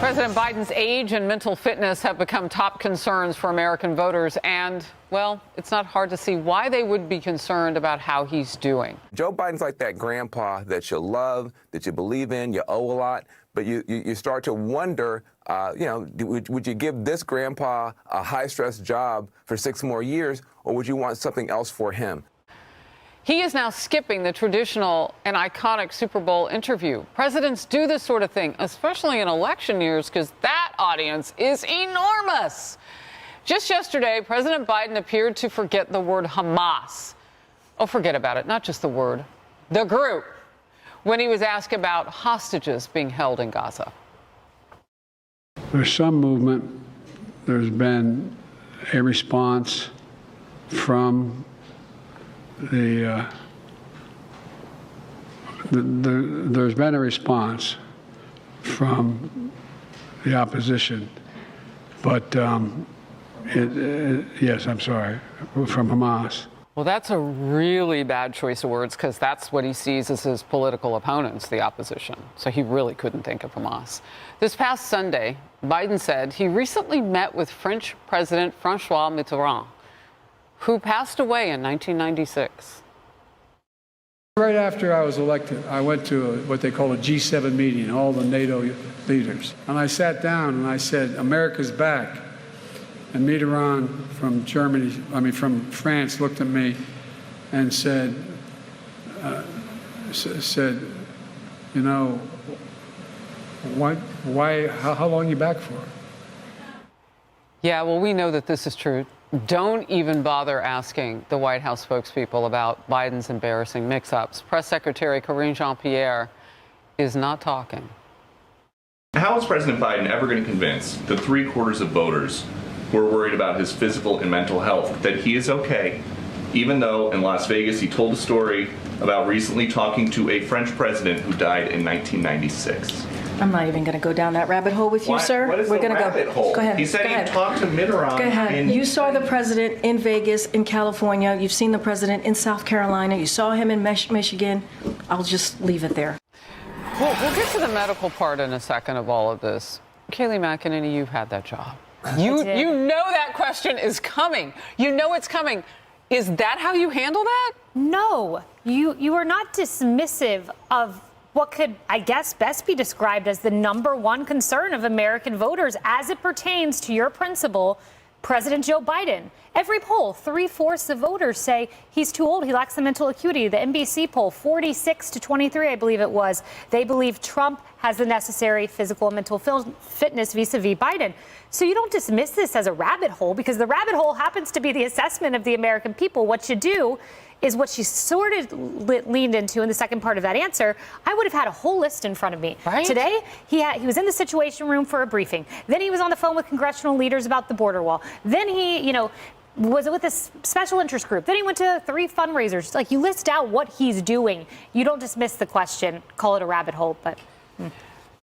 President Biden's age and mental fitness have become top concerns for American voters. And, well, it's not hard to see why they would be concerned about how he's doing. Joe Biden's like that grandpa that you love, that you believe in, you owe a lot. But you start to wonder, would you give this grandpa a high-stress job for 6 more years, or would you want something else for him? He is now skipping the traditional and iconic Super Bowl interview. Presidents do this sort of thing, especially in election years, because that audience is enormous. Just yesterday, President Biden appeared to forget the word Hamas. Oh, forget about it. Not just the word, the group, when he was asked about hostages being held in Gaza. There's some movement. There's been a response from there's been a response from the opposition, but yes, I'm sorry, from Hamas. Well, that's a really bad choice of words, because that's what he sees as his political opponents, the opposition. So he really couldn't think of Hamas. This past Sunday, Biden said he recently met with French President Francois Mitterrand, who passed away in 1996. Right after I was elected, I went to what they call a G7 meeting, all the NATO leaders. And I sat down and I said, America's back. And Mitterrand from France looked at me and said, you know, how long are you back for? Yeah, well, we know that this is true. Don't even bother asking the White House spokespeople about Biden's embarrassing mix-ups. Press Secretary Karine Jean-Pierre is not talking. How is President Biden ever going to convince the 3/4 of voters who are worried about his physical and mental health that he is okay, even though in Las Vegas he told a story about recently talking to a French president who died in 1996? I'm not even going to go down that rabbit hole with you, sir. What is We're the going to rabbit hole? Go ahead. He said he talked to Mitterrand. Go ahead. You saw the president in Vegas, in California. You've seen the president in South Carolina. You saw him in Michigan. I'll just leave it there. We'll get to the medical part in a second of all of this. Kayleigh McEnany, you've had that job. You know that question is coming. You know it's coming. Is that how you handle that? No, you are not dismissive of what could, I guess, best be described as the #1 concern of American voters as it pertains to your principal, President Joe Biden. Every poll, 3/4 of voters say he's too old. He lacks the mental acuity. The NBC poll, 46 to 23, I believe it was. They believe Trump has the necessary physical and mental fitness vis-a-vis Biden. So you don't dismiss this as a rabbit hole, because the rabbit hole happens to be the assessment of the American people. What you do is what she sort of leaned into in the second part of that answer. I would have had a whole list in front of me. Right? Today, he was in the Situation Room for a briefing. Then he was on the phone with congressional leaders about the border wall. Then he, was with a special interest group. Then he went to 3 fundraisers. Like, you list out what he's doing. You don't dismiss the question, call it a rabbit hole, but...